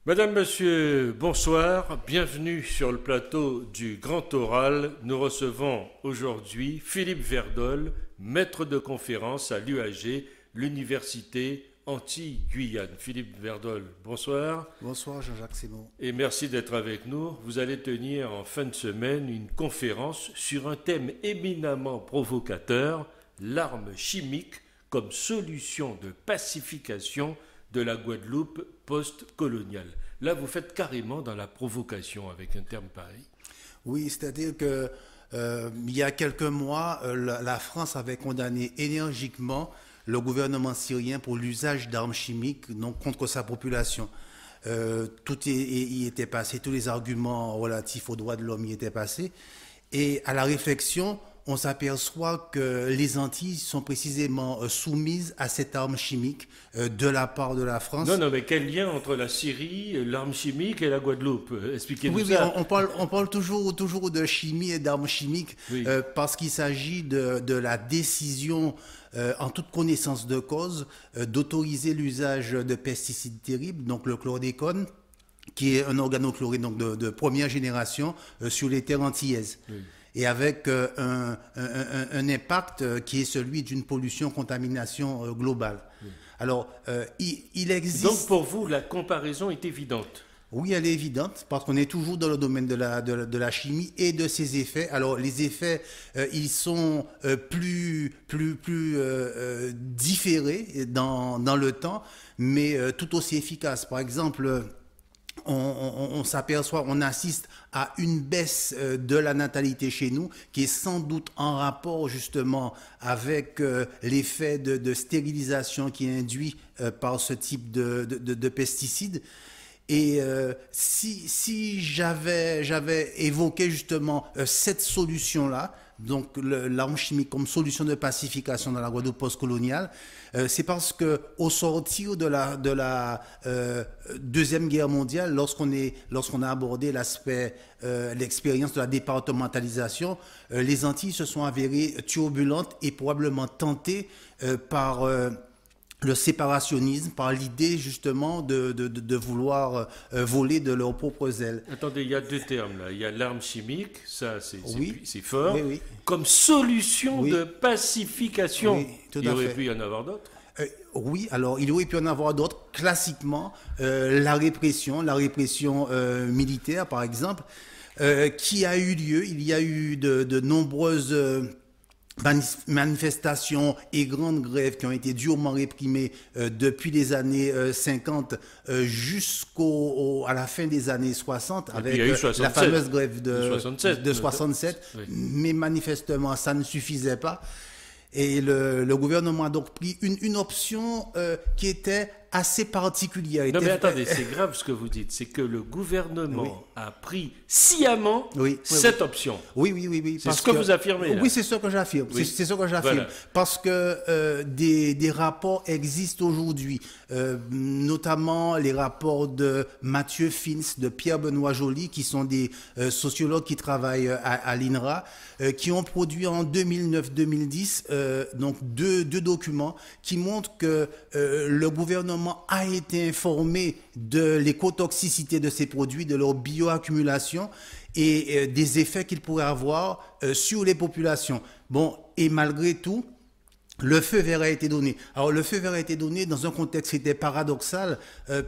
Madame, Monsieur, bonsoir, bienvenue sur le plateau du Grand Oral. Nous recevons aujourd'hui Philippe Verdol, maître de conférence à l'UAG, l'Université Antilles-Guyane. Philippe Verdol, bonsoir Bonsoir Jean-Jacques Seymour. et merci d'être avec nous. Vous allez tenir en fin de semaine une conférence sur un thème éminemment provocateur, l'arme chimique comme solution de pacification de la Guadeloupe post-coloniale. Là, vous faites carrément dans la provocation avec un terme pareil. Oui, c'est-à-dire que il y a quelques mois, la France avait condamné énergiquement le gouvernement syrien pour l'usage d'armes chimiques donc, contre sa population. Y était passé, tous les arguments relatifs aux droits de l'homme y étaient passés. Et à la réflexion, on s'aperçoit que les Antilles sont précisément soumises à cette arme chimique de la part de la France. Non, non, mais quel lien entre la Syrie, l'arme chimique et la Guadeloupe? Expliquez-nous Oui, oui, ça. on parle toujours de chimie et d'armes chimiques Oui. parce qu'il s'agit de la décision en toute connaissance de cause d'autoriser l'usage de pesticides terribles, donc le chlordécone, qui est un organochloré donc de première génération sur les terres antillaises. Oui. Et avec un impact qui est celui d'une pollution-contamination globale. Alors, il existe... Donc pour vous, la comparaison est évidente. Oui, elle est évidente parce qu'on est toujours dans le domaine de la chimie et de ses effets. Alors, les effets, ils sont plus différés dans le temps, mais tout aussi efficaces. Par exemple, on s'aperçoit, on assiste à une baisse de la natalité chez nous qui est sans doute en rapport justement avec l'effet de stérilisation qui est induit par ce type de pesticides. Et si j'avais évoqué justement cette solution-là, donc l'arme chimique comme solution de pacification dans la Guadeloupe postcoloniale, c'est parce que au sortir de la Deuxième Guerre mondiale, lorsqu'on a abordé l'expérience de la départementalisation, les Antilles se sont avérées turbulentes et probablement tentées par le séparationnisme, par l'idée justement de vouloir voler de leurs propres ailes. Attendez, il y a deux termes là. Il y a l'arme chimique, ça Oui. c'est fort, Oui, oui. comme solution Oui. de pacification. Oui, tout Il à aurait fait. pu y en avoir d'autres. Oui, alors il aurait pu en avoir d'autres. Classiquement, la répression militaire, par exemple, qui a eu lieu. Il y a eu de nombreuses manifestations et grandes grèves qui ont été durement réprimées depuis les années 50 à la fin des années 60 Et puis, avec il y a eu la 67, fameuse grève de 67. de 67. Oui. Mais manifestement, ça ne suffisait pas. Et le gouvernement a donc pris une option qui était assez particulière. Non mais attendez, c'est grave ce que vous dites. C'est que le gouvernement Oui. a pris sciemment Oui, cette option. Oui. C'est ce que vous affirmez, là. Oui, c'est ce que j'affirme. Oui. C'est ce que j'affirme. Voilà. Parce que des rapports existent aujourd'hui, notamment les rapports de Mathieu Fins, de Pierre-Benoît Joly, qui sont des sociologues qui travaillent à l'INRA, qui ont produit en 2009-2010 donc deux documents qui montrent que le gouvernement a été informé de l'écotoxicité de ces produits, de leur bioaccumulation et des effets qu'ils pourraient avoir sur les populations. Bon, et malgré tout, le feu vert a été donné. Alors le feu vert a été donné dans un contexte qui était paradoxal,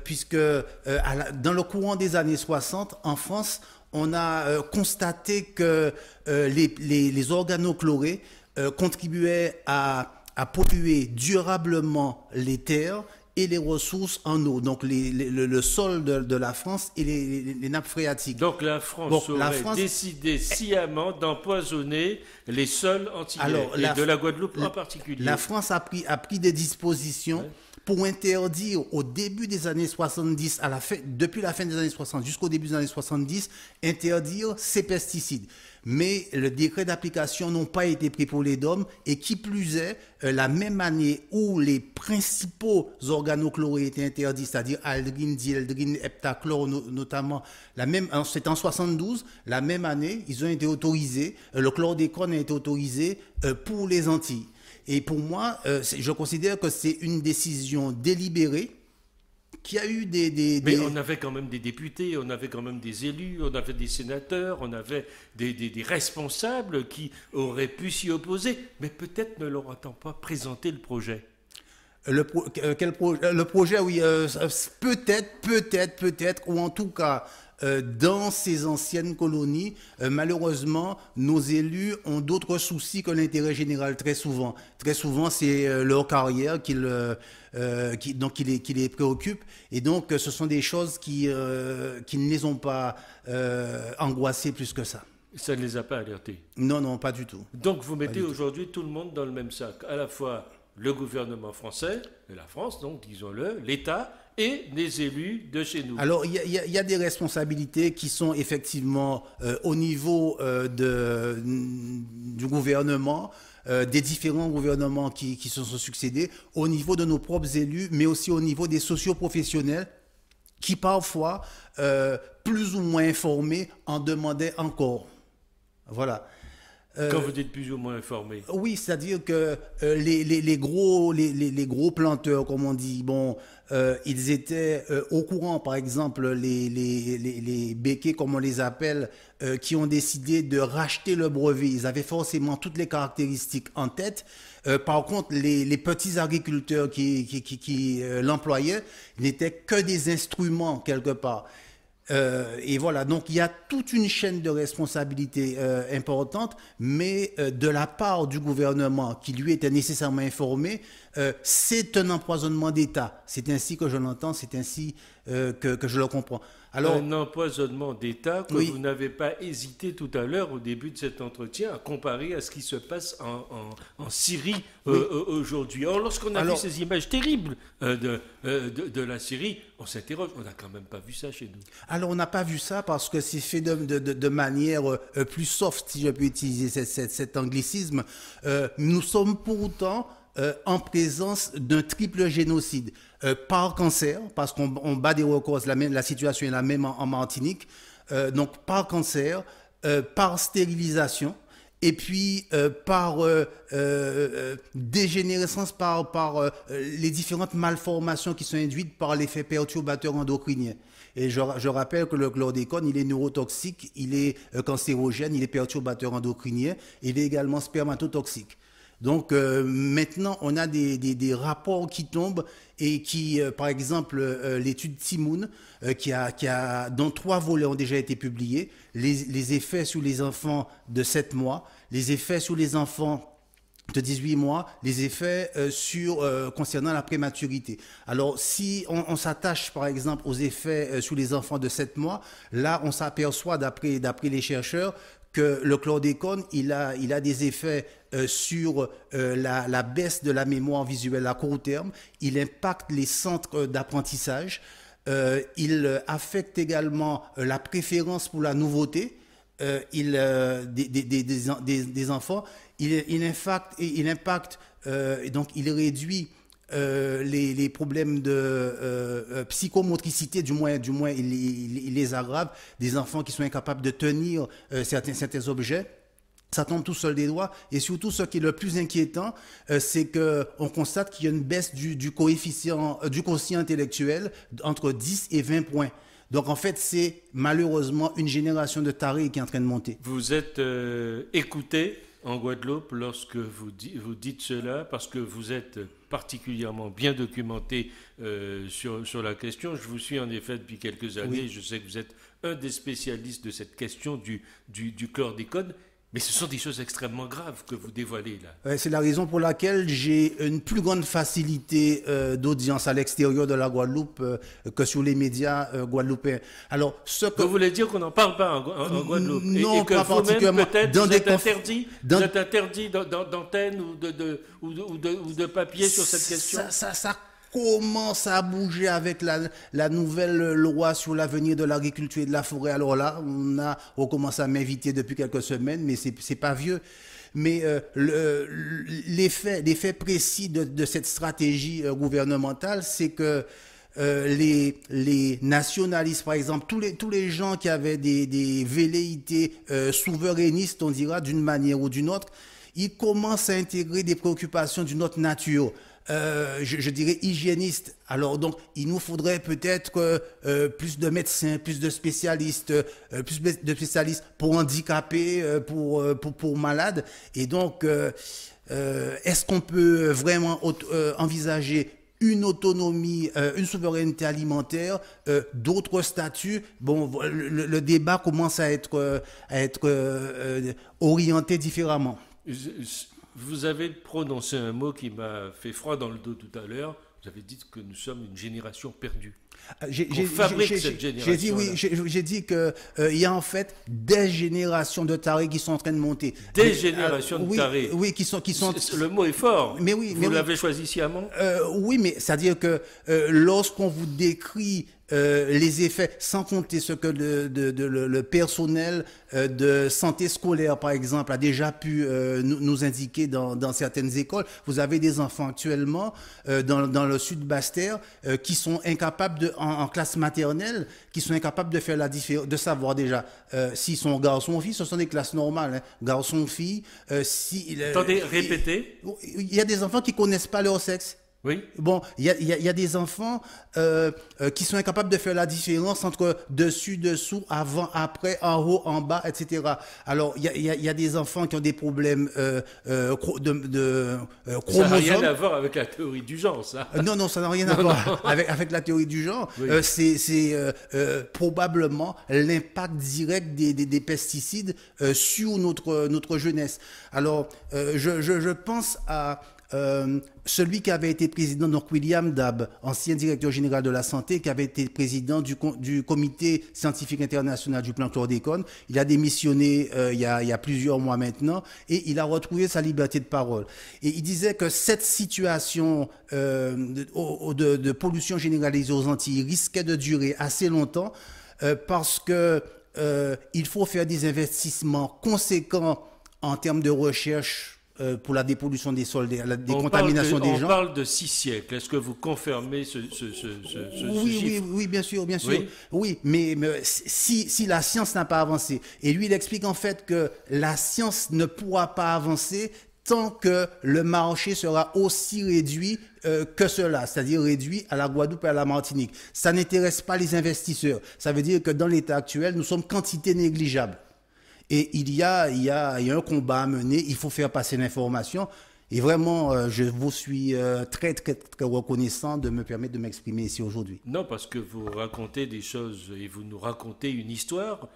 puisque dans le courant des années 60, en France, on a constaté que les organochlorés contribuaient à polluer durablement les terres et les ressources en eau, donc le sol de la France et les nappes phréatiques. Donc la France Bon, aurait la France- décidé sciemment d'empoisonner les sols antillais Alors, et de la Guadeloupe en particulier. La France a pris des dispositions Ouais. pour interdire au début des années 70, depuis la fin des années 60 jusqu'au début des années 70, interdire ces pesticides. Mais le décret d'application n'ont pas été pris pour les DOM et qui plus est, la même année où les principaux organochlorés étaient interdits, c'est-à-dire aldrine, dieldrine, heptachlore notamment, c'est en 72, la même année, ils ont été autorisés, le chlordécone a été autorisé pour les Antilles. Et pour moi, je considère que c'est une décision délibérée qu'il y a eu Mais on avait quand même des députés, on avait quand même des élus, on avait des sénateurs, on avait des responsables qui auraient pu s'y opposer, mais peut-être ne leur a-t-on pas présenté le projet. Le projet, oui, peut-être, ou en tout cas, dans ces anciennes colonies, malheureusement, nos élus ont d'autres soucis que l'intérêt général très souvent. Très souvent, c'est leur carrière qui les préoccupe. Et donc, ce sont des choses qui ne les ont pas angoissés plus que ça. Ça ne les a pas alertés. Non, non, pas du tout. Donc vous mettez aujourd'hui tout le monde dans le même sac, à la fois le gouvernement français, de la France, donc disons-le, l'État et les élus de chez nous. Alors, il y a des responsabilités qui sont effectivement au niveau du gouvernement, des différents gouvernements qui se sont succédés, au niveau de nos propres élus, mais aussi au niveau des socioprofessionnels qui parfois, plus ou moins informés, en demandaient encore. Voilà. Quand vous dites plus ou moins informé. Oui, c'est-à-dire que les gros planteurs, comme on dit, bon, ils étaient au courant, par exemple, les béquets, comme on les appelle, qui ont décidé de racheter le brevet. Ils avaient forcément toutes les caractéristiques en tête. Par contre, les petits agriculteurs qui l'employaient n'étaient que des instruments quelque part. Et voilà, donc il y a toute une chaîne de responsabilités importantes, mais de la part du gouvernement qui lui était nécessairement informé, c'est un empoisonnement d'État. C'est ainsi que je l'entends, c'est ainsi que je le comprends. Alors, un empoisonnement d'État que oui. Vous n'avez pas hésité tout à l'heure au début de cet entretien à comparer à ce qui se passe en Syrie oui. Aujourd'hui. Or, lorsqu'on a vu ces images terribles de la Syrie, on s'interroge, on n'a quand même pas vu ça chez nous. Alors, on n'a pas vu ça parce que c'est fait de manière plus soft, si je peux utiliser cet anglicisme. Nous sommes pourtant en présence d'un triple génocide. Par cancer, parce qu'on bat des records, la situation est la même en Martinique, donc par cancer, par stérilisation, et puis par dégénérescence, par les différentes malformations qui sont induites par l'effet perturbateur endocrinien. Et je rappelle que le chlordécone, il est neurotoxique, il est cancérogène, il est perturbateur endocrinien, il est également spermatotoxique. Donc maintenant, on a des rapports qui tombent et qui, par exemple, l'étude Timoun, dont 3 volets ont déjà été publiés, les effets sur les enfants de 7 mois, les effets sur les enfants de 18 mois, les effets concernant la prématurité. Alors, si on s'attache, par exemple, aux effets sur les enfants de 7 mois, là, on s'aperçoit, d'après les chercheurs, que le chlordécone, il a des effets sur la baisse de la mémoire visuelle à court terme. Il impacte les centres d'apprentissage. Il affecte également la préférence pour la nouveauté des enfants. Il impacte donc il réduit les problèmes de psychomotricité, du moins il les aggrave, des enfants qui sont incapables de tenir certains objets. Ça tombe tout seul des doigts. Et surtout, ce qui est le plus inquiétant, c'est qu'on constate qu'il y a une baisse du quotient intellectuel entre 10 et 20 points. Donc, en fait, c'est malheureusement une génération de tarés qui est en train de monter. Vous êtes écouté en Guadeloupe lorsque vous dites cela, parce que vous êtes particulièrement bien documenté sur la question. Je vous suis en effet depuis quelques années. Oui. Je sais que vous êtes un des spécialistes de cette question du chlordécone. Mais ce sont des choses extrêmement graves que vous dévoilez là. C'est la raison pour laquelle j'ai une plus grande facilité d'audience à l'extérieur de la Guadeloupe que sur les médias guadeloupéens. Alors, vous voulez dire qu'on n'en parle pas en Guadeloupe non, et que pas particulièrement. Peut-être vous êtes interdit d'antenne ou de papier sur cette question. Ça commence à bouger avec la nouvelle loi sur l'avenir de l'agriculture et de la forêt. Alors là, on commence à m'inviter depuis quelques semaines, mais c'est pas vieux. Mais l'effet précis de cette stratégie gouvernementale, c'est que les nationalistes, par exemple, tous les gens qui avaient des velléités souverainistes, on dira, d'une manière ou d'une autre, ils commencent à intégrer des préoccupations d'une autre nature. je dirais, hygiénistes. Alors donc, il nous faudrait peut-être plus de médecins, plus de spécialistes pour handicapés, pour malades. Et donc, est-ce qu'on peut vraiment envisager une autonomie, une souveraineté alimentaire, d'autres statuts? Bon, le débat commence à être orienté différemment. Vous avez prononcé un mot qui m'a fait froid dans le dos tout à l'heure. Vous avez dit que nous sommes une génération perdue. Qu'on fabrique cette génération. J'ai dit oui, j'ai dit que il y a en fait des générations de tarés qui sont en train de monter. Des générations de tarés. Oui, qui sont. Le mot est fort. Mais oui, vous l'avez choisi sciemment. Oui, mais c'est-à-dire que lorsqu'on vous décrit les effets, sans compter ce que le personnel de santé scolaire, par exemple, a déjà pu nous indiquer dans certaines écoles. Vous avez des enfants actuellement dans le sud Basse-Terre qui sont incapables en classe maternelle, qui sont incapables de faire la différence, de savoir déjà s'ils sont garçons ou filles. Ce sont des classes normales, hein, garçons, filles. Attendez, répétez. Il y a des enfants qui connaissent pas leur sexe. Oui. Bon, il y a des enfants qui sont incapables de faire la différence entre dessus, dessous, avant, après, en haut, en bas, etc. Alors, il y a des enfants qui ont des problèmes de chromosomes. Ça n'a rien à voir avec la théorie du genre, ça. Non, ça n'a rien à voir avec la théorie du genre. Oui. C'est probablement l'impact direct des pesticides sur notre jeunesse. Alors, je pense à celui qui avait été président, donc William Dab, ancien directeur général de la santé, qui avait été président du comité scientifique international du plan chlordécone. Il a démissionné il y a plusieurs mois maintenant et il a retrouvé sa liberté de parole. Et il disait que cette situation de pollution généralisée aux Antilles risquait de durer assez longtemps parce que il faut faire des investissements conséquents en termes de recherche pour la dépollution des sols, des contaminations des gens. On parle de 6 siècles. Est-ce que vous confirmez ce chiffre? Oui, bien sûr. Oui, mais si la science n'a pas avancé, et lui, il explique en fait que la science ne pourra pas avancer tant que le marché sera aussi réduit que cela, c'est-à-dire réduit à la Guadeloupe et à la Martinique. Ça n'intéresse pas les investisseurs. Ça veut dire que dans l'état actuel, nous sommes quantité négligeable. Et il y a un combat à mener, il faut faire passer l'information. Et vraiment, je vous suis très, très, très reconnaissant de me permettre de m'exprimer ici aujourd'hui. Non, parce que vous racontez des choses et vous nous racontez une histoire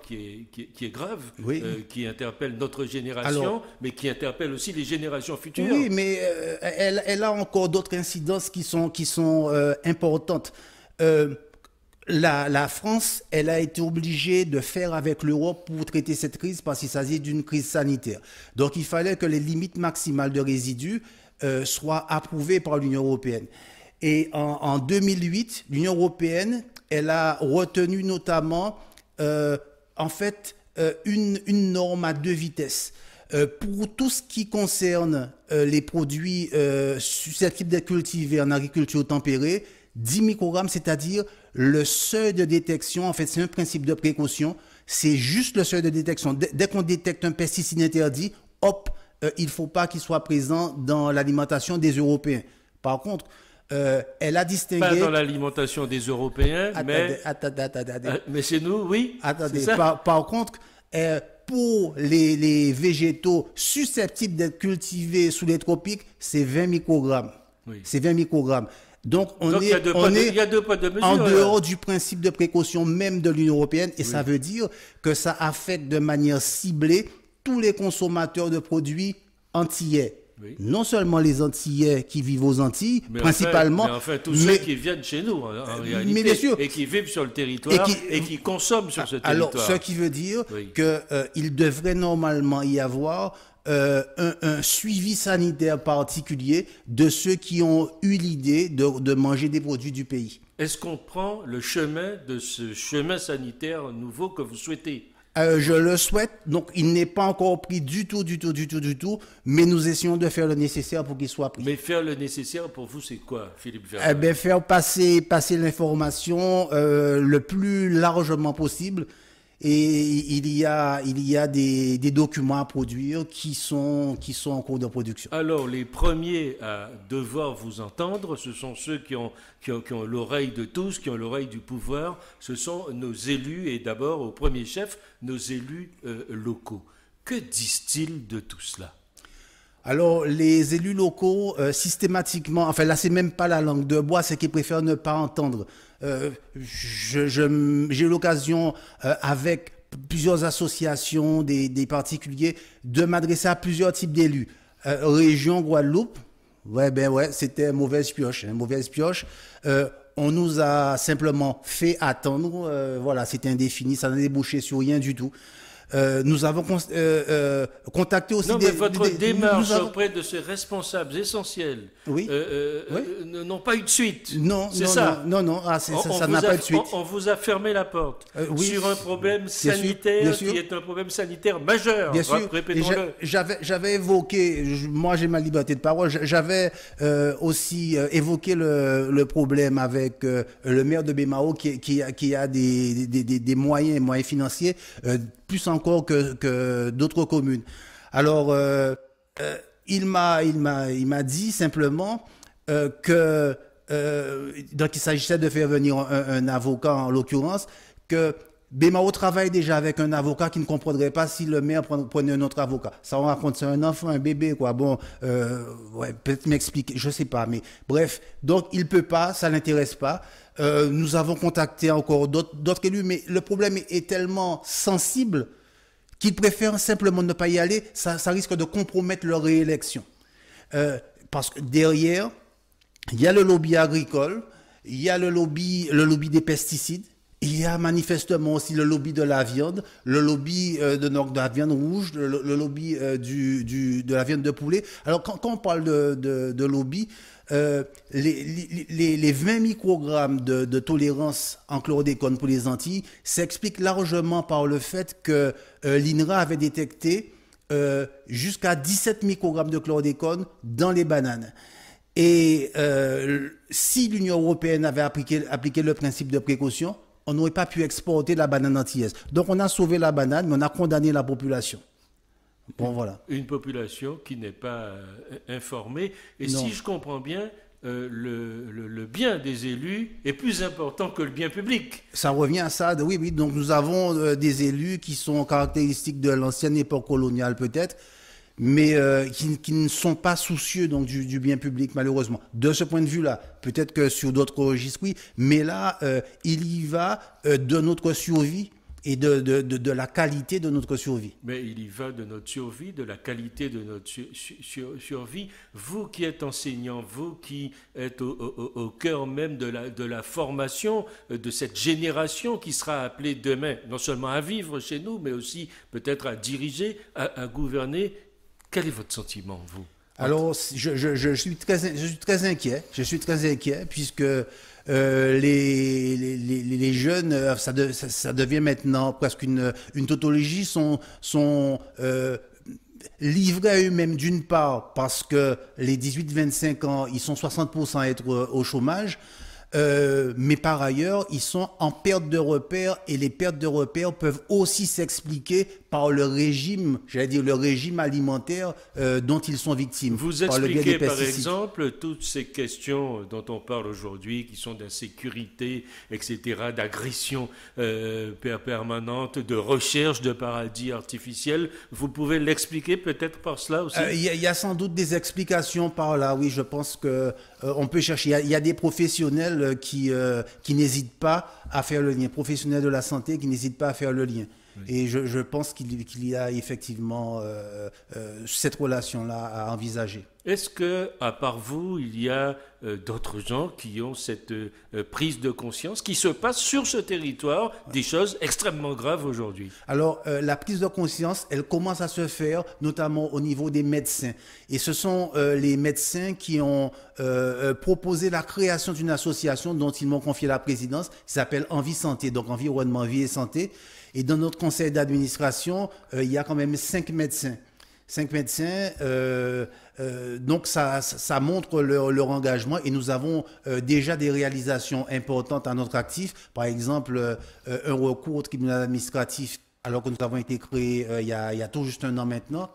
qui est grave, oui. Qui interpelle notre génération, mais qui interpelle aussi les générations futures. Oui, mais elle a encore d'autres incidences qui sont importantes. La France, elle a été obligée de faire avec l'Europe pour traiter cette crise parce qu'il s'agit d'une crise sanitaire. Donc, il fallait que les limites maximales de résidus soient approuvées par l'Union européenne. Et en 2008, l'Union européenne, elle a retenu notamment, une norme à 2 vitesses. Pour tout ce qui concerne les produits susceptibles d'être cultivés en agriculture tempérée, 10 microgrammes, c'est-à-dire le seuil de détection, en fait, c'est un principe de précaution, c'est juste le seuil de détection. Dès qu'on détecte un pesticide interdit, hop, il ne faut pas qu'il soit présent dans l'alimentation des Européens. Par contre, elle a distingué... Pas dans l'alimentation des Européens, mais chez nous, oui. Attendez, par contre... pour les végétaux susceptibles d'être cultivés sous les tropiques, c'est 20 microgrammes. Oui. C'est 20 microgrammes. Donc, il y a deux poids de mesure, en dehors du principe de précaution même de l'Union européenne, et ça veut dire que ça affecte de manière ciblée tous les consommateurs de produits antillais. Oui. Non seulement les Antillais qui vivent aux Antilles, principalement. Tous ceux qui viennent chez nous, en réalité, mais bien sûr, et qui vivent sur le territoire et qui consomment sur ce territoire. Alors, ce qui veut dire qu'il devrait normalement y avoir un suivi sanitaire particulier de ceux qui ont eu l'idée de manger des produits du pays. Est-ce qu'on prend le chemin de ce chemin sanitaire nouveau que vous souhaitez ? Je le souhaite, donc il n'est pas encore pris du tout, mais nous essayons de faire le nécessaire pour qu'il soit pris. Mais faire le nécessaire pour vous, c'est quoi, Philippe Vernet ? Faire passer l'information le plus largement possible et il y a des documents à produire qui sont en cours de production. Alors, les premiers à devoir vous entendre, ce sont ceux qui ont l'oreille de tous, qui ont l'oreille du pouvoir, ce sont nos élus, et d'abord, au premier chef, nos élus locaux. Que disent-ils de tout cela? Alors, les élus locaux, systématiquement, enfin là, c'est même pas la langue de bois, c'est qu'ils préfèrent ne pas entendre. J'ai eu l'occasion, avec plusieurs associations, des particuliers, de m'adresser à plusieurs types d'élus. Région Guadeloupe, c'était mauvaise pioche, hein, mauvaise pioche. On nous a simplement fait attendre, voilà, c'était indéfini, ça n'a débouché sur rien du tout. Nous avons contacté aussi non, mais votre démarche auprès de ces responsables essentiels oui. N'ont pas eu de suite. Non, c'est non, ça. Non, ça n'a pas eu de suite. On vous a fermé la porte oui, sur un problème sanitaire qui est un problème sanitaire majeur. Bien sûr. Répétons-le. J'avais évoqué, moi j'ai ma liberté de parole, j'avais aussi évoqué le problème avec le maire de Bémao qui a des moyens financiers, plus encore que d'autres communes. Alors, il m'a dit simplement que donc il s'agissait de faire venir un avocat en l'occurrence, que Bémao travaille déjà avec un avocat qui ne comprendrait pas si le maire prenait un autre avocat. Ça on raconte, c'est un enfant, un bébé, quoi. Bon, peut-être m'expliquer, je sais pas, mais bref. Donc il peut pas, ça l'intéresse pas. Nous avons contacté encore d'autres élus, mais le problème est tellement sensible qu'ils préfèrent simplement ne pas y aller. Ça risque de compromettre leur réélection. Parce que derrière, il y a le lobby agricole, il y a le lobby des pesticides, il y a manifestement aussi le lobby de la viande, le lobby de la viande rouge, le lobby de la viande de poulet. Alors quand on parle de lobby, les 20 microgrammes de tolérance en chlordécone pour les Antilles s'expliquent largement par le fait que l'INRA avait détecté jusqu'à 17 microgrammes de chlordécone dans les bananes. Et si l'Union européenne avait appliqué le principe de précaution, on n'aurait pas pu exporter la banane antillaise. Donc on a sauvé la banane, mais on a condamné la population. Bon, voilà. Une population qui n'est pas informée. Et non. Si je comprends bien, le bien des élus est plus important que le bien public. Ça revient à ça, oui. Donc nous avons des élus qui sont caractéristiques de l'ancienne époque coloniale peut-être, mais qui ne sont pas soucieux donc du bien public malheureusement. De ce point de vue-là, peut-être que sur d'autres registres, oui, mais là, il y va de notre survie et de la qualité de notre survie. Mais il y va de notre survie, de la qualité de notre survie. Vous qui êtes enseignant, vous qui êtes au cœur même de la formation de cette génération qui sera appelée demain, non seulement à vivre chez nous, mais aussi peut-être à diriger, à gouverner. Quel est votre sentiment, vous? Alors, je suis très inquiet. Je suis très inquiet puisque les jeunes, ça devient maintenant presque une tautologie, sont livrés à eux-mêmes d'une part parce que les 18-25 ans, ils sont 60% à être au chômage. Mais par ailleurs, ils sont en perte de repères et les pertes de repères peuvent aussi s'expliquer par le régime, j'allais dire le régime alimentaire dont ils sont victimes. Vous expliquez par exemple toutes ces questions dont on parle aujourd'hui, qui sont d'insécurité, etc., d'agression permanente, de recherche de paradis artificiels. Vous pouvez l'expliquer peut-être par cela aussi? Il y a sans doute des explications par là, oui, je pense que on peut chercher. Il y a des professionnels qui n'hésitent pas à faire le lien, professionnels de la santé qui n'hésitent pas à faire le lien. Oui. Et je pense qu'il y a effectivement cette relation-là à envisager. Est-ce que, à part vous, il y a d'autres gens qui ont cette prise de conscience, qui se passe sur ce territoire des choses extrêmement graves aujourd'hui? Alors, la prise de conscience, elle commence à se faire, notamment au niveau des médecins. Et ce sont les médecins qui ont proposé la création d'une association dont ils m'ont confié la présidence, qui s'appelle Envie Santé, donc Environnement, Vie et Santé. Et dans notre conseil d'administration, il y a quand même 5 médecins. 5 médecins Donc ça montre leur engagement et nous avons déjà des réalisations importantes à notre actif. Par exemple, un recours au tribunal administratif, alors que nous avons été créés il y a tout juste un an maintenant,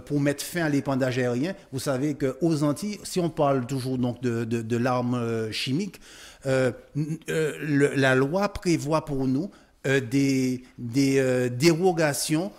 pour mettre fin à l'épandage aérien. Vous savez qu'aux Antilles, si on parle toujours donc de l'arme chimique, la loi prévoit pour nous des dérogations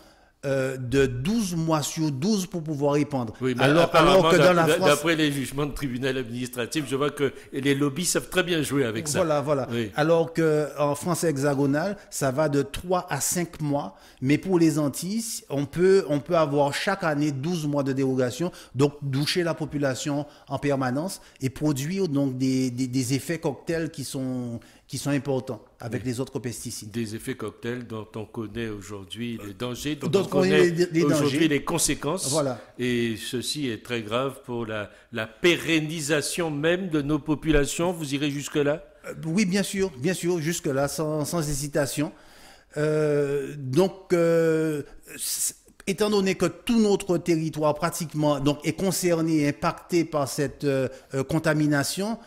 de 12 mois sur 12 pour pouvoir épandre. Oui, mais alors que dans la France... D'après les jugements de tribunal administratif, je vois que les lobbies savent très bien jouer avec ça. Voilà. Oui. Alors qu'en France hexagonale, ça va de 3 à 5 mois. Mais pour les Antilles, on peut avoir chaque année 12 mois de dérogation, donc doucher la population en permanence et produire donc des effets cocktails qui sont importants avec les autres pesticides. Des effets cocktails dont on connaît aujourd'hui les dangers, dont on connaît les aujourd'hui dangers. les conséquences. Voilà. Et ceci est très grave pour la pérennisation même de nos populations. Vous irez jusque-là ? Oui, bien sûr, jusque-là, sans hésitation. Étant donné que tout notre territoire pratiquement donc, est concerné, impacté par cette contamination,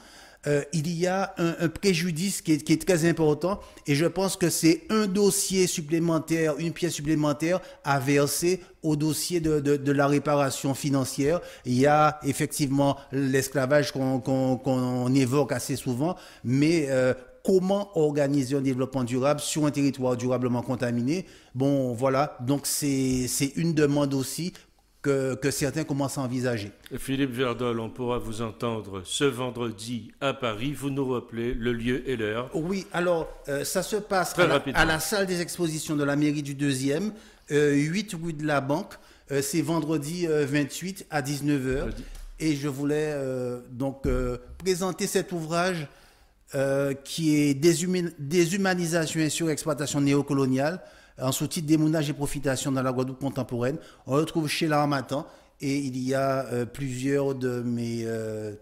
il y a un préjudice qui est très important et je pense que c'est un dossier supplémentaire, une pièce supplémentaire à verser au dossier de la réparation financière. Il y a effectivement l'esclavage qu'on évoque assez souvent, mais comment organiser un développement durable sur un territoire durablement contaminé? Bon, voilà, donc c'est une demande aussi que certains commencent à envisager. Philippe Verdol, on pourra vous entendre ce vendredi à Paris. Vous nous rappelez le lieu et l'heure? Oui, alors ça se passe à la salle des expositions de la mairie du 2e, 8 rue de la Banque. C'est vendredi 28 à 19h. Et je voulais présenter cet ouvrage qui est Déshumanisation et surexploitation néocoloniale, en sous-titre Démounage et profitation dans la Guadeloupe contemporaine. On retrouve chez l'Harmattan et il y a plusieurs de mes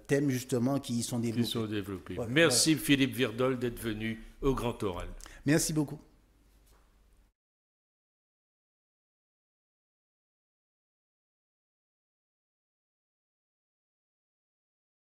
thèmes justement qui y sont développés. Ouais, merci Philippe Verdol d'être venu au Grand Oral. Merci beaucoup.